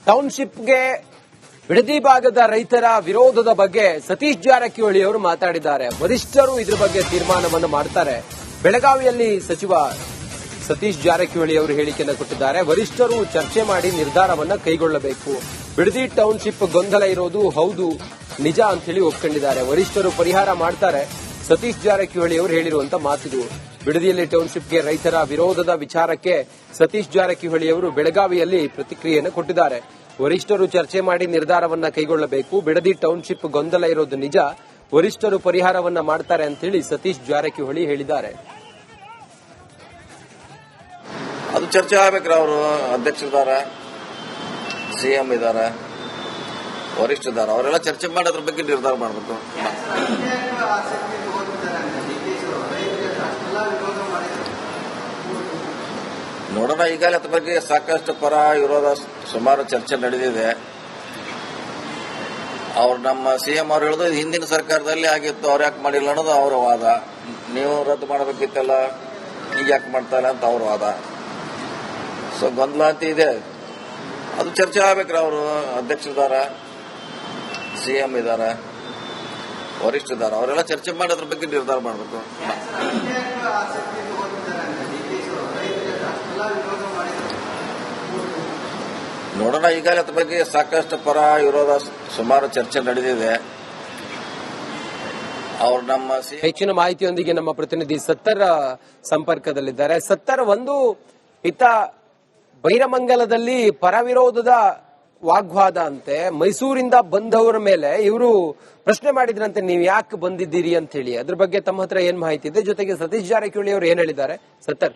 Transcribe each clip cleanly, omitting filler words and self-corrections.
ಟೌನ್ಶಿಪ್ಗೆ ಬಿಡದಿ ಭಾಗದ ರೈತರ ವಿರೋಧದ ಬಗ್ಗೆ ಸತೀಶ್ ಜಾರಕಿಹೊಳಿ ಅವರು ಮಾತಾಡಿದ್ದಾರೆ. ವರಿಷ್ಠರು ಇದ್ರ ಬಗ್ಗೆ ತೀರ್ಮಾನವನ್ನು ಮಾಡ್ತಾರೆ. ಬೆಳಗಾವಿಯಲ್ಲಿ ಸಚಿವ ಸತೀಶ್ ಜಾರಕಿಹೊಳಿ ಅವರು ಹೇಳಿಕೆಯನ್ನು ಕೊಟ್ಟಿದ್ದಾರೆ. ವರಿಷ್ಠರು ಚರ್ಚೆ ಮಾಡಿ ನಿರ್ಧಾರವನ್ನ ಕೈಗೊಳ್ಳಬೇಕು. ಬಿಡದಿ ಟೌನ್ಶಿಪ್ ಗೊಂದಲ ಇರೋದು ಹೌದು, ನಿಜ ಅಂತ ಹೇಳಿ ಒಪ್ಕೊಂಡಿದ್ದಾರೆ. ವರಿಷ್ಠರು ಪರಿಹಾರ ಮಾಡ್ತಾರೆ. ಸತೀಶ್ ಜಾರಕಿಹೊಳಿ ಅವರು ಹೇಳಿರುವಂತ ಮಾತಿದು. ಬಿಡದಿಯಲ್ಲಿ ಟೌನ್ಶಿಪ್ಗೆ ರೈತರ ವಿರೋಧದ ವಿಚಾರಕ್ಕೆ ಸತೀಶ್ ಜಾರಕಿಹೊಳಿ ಅವರು ಬೆಳಗಾವಿಯಲ್ಲಿ ಪ್ರತಿಕ್ರಿಯೆಯನ್ನು ಕೊಟ್ಟಿದ್ದಾರೆ. ವರಿಷ್ಠರು ಚರ್ಚೆ ಮಾಡಿ ನಿರ್ಧಾರವನ್ನ ಕೈಗೊಳ್ಳಬೇಕು. ಬಿಡದಿ ಟೌನ್ಶಿಪ್ ಗೊಂದಲ ಇರೋದು ನಿಜ, ವರಿಷ್ಠರು ಪರಿಹಾರವನ್ನ ಮಾಡ್ತಾರೆ ಅಂತ ಹೇಳಿ ಸತೀಶ್ ಜಾರಕಿಹೊಳಿ ಹೇಳಿದ್ದಾರೆ. ಅದು ಚರ್ಚೆ ಆಗ್ಬೇಕ್ರಿ. ಅವರು ಅಧ್ಯಕ್ಷರಿದ್ದಾರೆ, ಸಿಎಂ ಇದ್ದಾರೆ, ವರಿಷ್ಠರಿದ್ದಾರೆ. ಅವರೆಲ್ಲ ಚರ್ಚೆ ಮಾಡಿ ಅದ್ರ ಬಗ್ಗೆ ನಿರ್ಧಾರ ಮಾಡಬೇಕು. ನೋಡೋಣ. ಈಗಾಗಲೇ ಅದ್ರ ಬಗ್ಗೆ ಸಾಕಷ್ಟು ಪರ ವಿರೋಧ ಸುಮಾರು ಚರ್ಚೆ ನಡೆದಿದೆ. ಅವ್ರು ನಮ್ಮ ಸಿಎಂ ಅವ್ರು ಹೇಳೋದು ಹಿಂದಿನ ಸರ್ಕಾರದಲ್ಲಿ ಆಗಿತ್ತು, ಅವ್ರು ಯಾಕೆ ಮಾಡಿಲ್ಲ ಅನ್ನೋದು ಅವರ ವಾದ. ನೀವು ರದ್ದು ಮಾಡಬೇಕಿತ್ತಲ್ಲ, ಈಗ ಯಾಕೆ ಮಾಡ್ತಾ ಇಲ್ಲ ಅಂತ ಅವ್ರ ವಾದ. ಸೊ ಗೊಂದಲ ಅಂತ ಇದೆ. ಅದು ಚರ್ಚೆ ಆಗ್ಬೇಕ್ರಿ. ಅವರು ಅಧ್ಯಕ್ಷರಿದ್ದಾರೆ, ಸಿಎಂ ಇದ್ದಾರೆ, ವರಿಷ್ಠರಿದ್ದಾರೆ. ಅವರೆಲ್ಲ ಚರ್ಚೆ ಮಾಡಿ ಅದ್ರ ಬಗ್ಗೆ ನಿರ್ಧಾರ ಮಾಡಬೇಕು. ನೋಡೋಣ. ಈಗಾಗಲೇ ಅದ್ರ ಬಗ್ಗೆ ಸಾಕಷ್ಟು ಪರ ವಿರೋಧ ಸುಮಾರು ಚರ್ಚೆ ನಡೆದಿದೆ. ಅವ್ರು ನಮ್ಮ ಹೆಚ್ಚಿನ ಮಾಹಿತಿಯೊಂದಿಗೆ ನಮ್ಮ ಪ್ರತಿನಿಧಿ ಸತ್ತರ್ ಸಂಪರ್ಕದಲ್ಲಿದ್ದಾರೆ. ಸತ್ತರ್, ಒಂದು ಇತ್ತ ಬೈರಮಂಗಲದಲ್ಲಿ ಪರವಿರೋಧದ ವಾಗ್ವಾದ ಅಂತೆ. ಮೈಸೂರಿಂದ ಬಂದವರ ಮೇಲೆ ಇವರು ಪ್ರಶ್ನೆ ಮಾಡಿದ್ರಂತೆ, ನೀವು ಯಾಕೆ ಬಂದಿದ್ದೀರಿ ಅಂತ ಹೇಳಿ. ಅದ್ರ ಬಗ್ಗೆ ತಮ್ಮ ಹತ್ರ ಏನ್ ಮಾಹಿತಿ ಇದೆ? ಜೊತೆಗೆ ಸತೀಶ್ ಜಾರಕಿಹೊಳಿ ಅವರು ಏನ್ ಹೇಳಿದ್ದಾರೆ? ಸತ್ತರ್.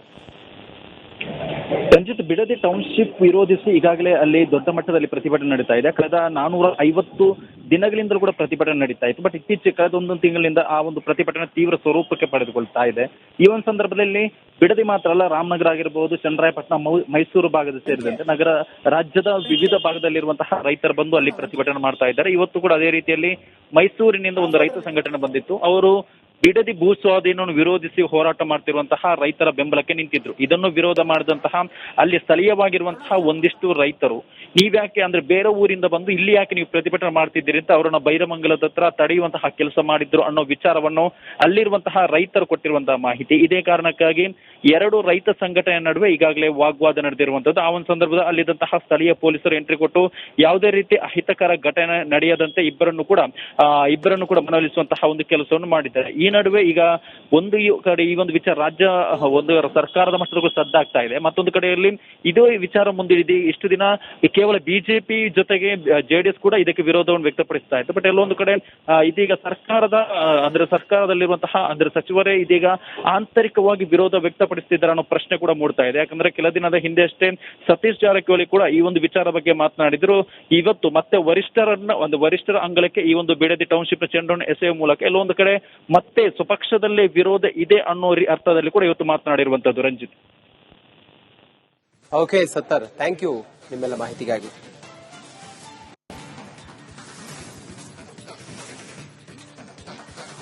ರಂಜಿತ್, ಬಿಡದಿ ಟೌನ್ಶಿಪ್ ವಿರೋಧಿಸಿ ಈಗಾಗಲೇ ಅಲ್ಲಿ ದೊಡ್ಡ ಮಟ್ಟದಲ್ಲಿ ಪ್ರತಿಭಟನೆ ನಡೀತಾ ಇದೆ. ಕಳೆದ 450 ದಿನಗಳಿಂದಲೂ ಕೂಡ ಪ್ರತಿಭಟನೆ ನಡೀತಾ ಇತ್ತು. ಬಟ್ ಇತ್ತೀಚೆಗೆ ಕಳೆದ ಒಂದು ತಿಂಗಳಿಂದ ಆ ಒಂದು ಪ್ರತಿಭಟನೆ ತೀವ್ರ ಸ್ವರೂಪಕ್ಕೆ ಪಡೆದುಕೊಳ್ತಾ ಇದೆ. ಈ ಒಂದು ಸಂದರ್ಭದಲ್ಲಿ ಬಿಡದಿ ಮಾತ್ರ ಅಲ್ಲ, ರಾಮನಗರ ಆಗಿರಬಹುದು, ಚನ್ನರಾಯಪಟ್ಟಣ, ಮೈಸೂರು ಭಾಗದ ಸೇರಿದಂತೆ ರಾಜ್ಯದ ವಿವಿಧ ಭಾಗದಲ್ಲಿರುವಂತಹ ರೈತರು ಬಂದು ಅಲ್ಲಿ ಪ್ರತಿಭಟನೆ ಮಾಡ್ತಾ ಇದ್ದಾರೆ. ಇವತ್ತು ಕೂಡ ಅದೇ ರೀತಿಯಲ್ಲಿ ಮೈಸೂರಿನಿಂದ ಒಂದು ರೈತ ಸಂಘಟನೆ ಬಂದಿತ್ತು. ಅವರು ಬಿಡದಿ ಭೂ ಸ್ವಾಧೀನವನ್ನು ವಿರೋಧಿಸಿ ಹೋರಾಟ ಮಾಡ್ತಿರುವಂತಹ ರೈತರ ಬೆಂಬಲಕ್ಕೆ ನಿಂತಿದ್ರು. ಇದನ್ನು ವಿರೋಧ ಮಾಡಿದಂತಹ ಅಲ್ಲಿ ಸ್ಥಳೀಯವಾಗಿರುವಂತಹ ಒಂದಿಷ್ಟು ರೈತರು, ನೀವ್ಯಾಕೆ ಅಂದ್ರೆ ಬೇರೆ ಊರಿಂದ ಬಂದು ಇಲ್ಲಿ ಯಾಕೆ ನೀವು ಪ್ರತಿಭಟನೆ ಮಾಡ್ತಿದ್ದೀರಿ ಅಂತ ಅವರನ್ನ ಬೈರಮಂಗಲದ ಹತ್ರ ತಡೆಯುವಂತಹ ಕೆಲಸ ಮಾಡಿದ್ರು ಅನ್ನೋ ವಿಚಾರವನ್ನು ಅಲ್ಲಿರುವಂತಹ ರೈತರು ಕೊಟ್ಟಿರುವಂತಹ ಮಾಹಿತಿ. ಇದೇ ಕಾರಣಕ್ಕಾಗಿ ಎರಡು ರೈತ ಸಂಘಟನೆ ನಡುವೆ ಈಗಾಗಲೇ ವಾಗ್ವಾದ ನಡೆದಿರುವಂತದ್ದು. ಆ ಒಂದು ಸಂದರ್ಭದಲ್ಲಿ ಅಲ್ಲಿದ್ದಂತಹ ಸ್ಥಳೀಯ ಪೊಲೀಸರು ಎಂಟ್ರಿ ಕೊಟ್ಟು ಯಾವುದೇ ರೀತಿ ಅಹಿತಕರ ಘಟನೆ ನಡೆಯದಂತೆ ಇಬ್ಬರನ್ನು ಕೂಡ ಮನವೊಲಿಸುವಂತಹ ಒಂದು ಕೆಲಸವನ್ನು ಮಾಡಿದ್ದಾರೆ. ಈ ನಡುವೆ ಈಗ ಒಂದು ಕಡೆ ಈ ಒಂದು ವಿಚಾರ ರಾಜ್ಯ ಒಂದು ಸರ್ಕಾರದ ಮಟ್ಟದಲ್ಲೂ ಸದ್ದಾಗ್ತಾ ಇದೆ. ಮತ್ತೊಂದು ಕಡೆಯಲ್ಲಿ ಇದೇ ವಿಚಾರ ಮುಂದಿಡಿದು ಇಷ್ಟು ದಿನ ಕೇವಲ ಬಿಜೆಪಿ ಜೊತೆಗೆ ಜೆಡಿಎಸ್ ಕೂಡ ಇದಕ್ಕೆ ವಿರೋಧವನ್ನು ವ್ಯಕ್ತಪಡಿಸ್ತಾ ಇತ್ತು. ಬಟ್ ಎಲ್ಲೊಂದು ಕಡೆ ಇದೀಗ ಸರ್ಕಾರದಲ್ಲಿರುವಂತಹ ಸಚಿವರೇ ಇದೀಗ ಆಂತರಿಕವಾಗಿ ವಿರೋಧ ವ್ಯಕ್ತಪಡಿಸುತ್ತಿದ್ದಾರೆ ಅನ್ನೋ ಪ್ರಶ್ನೆ ಕೂಡ ಮೂಡ್ತಾ ಇದೆ. ಯಾಕಂದ್ರೆ ಕೆಲ ದಿನದ ಹಿಂದೆ ಅಷ್ಟೇ ಸತೀಶ್ ಜಾರಕಿಹೊಳಿ ಕೂಡ ಈ ಒಂದು ವಿಚಾರ ಬಗ್ಗೆ ಮಾತನಾಡಿದ್ರು. ಇವತ್ತು ಮತ್ತೆ ವರಿಷ್ಠರ ಅಂಗಳಕ್ಕೆ ಈ ಒಂದು ಬಿಡದಿ ಟೌನ್ಶಿಪ್ ಚೆಂಡನ್ನು ಎಸೆಯುವ ಮೂಲಕ ಎಲ್ಲೊಂದು ಕಡೆ ಮತ್ತೆ ಸ್ವಪಕ್ಷದಲ್ಲೇ ವಿರೋಧ ಇದೆ ಅನ್ನೋ ಅರ್ಥದಲ್ಲಿ ಕೂಡ ಇವತ್ತು ಮಾತನಾಡಿರುವಂತದ್ದು. ರಂಜಿತ್. ಓಕೆ ಸತ್ತರ್, ಥ್ಯಾಂಕ್ ಯು ನಿಮ್ಮೆಲ್ಲ ಮಾಹಿತಿಗಾಗಿ.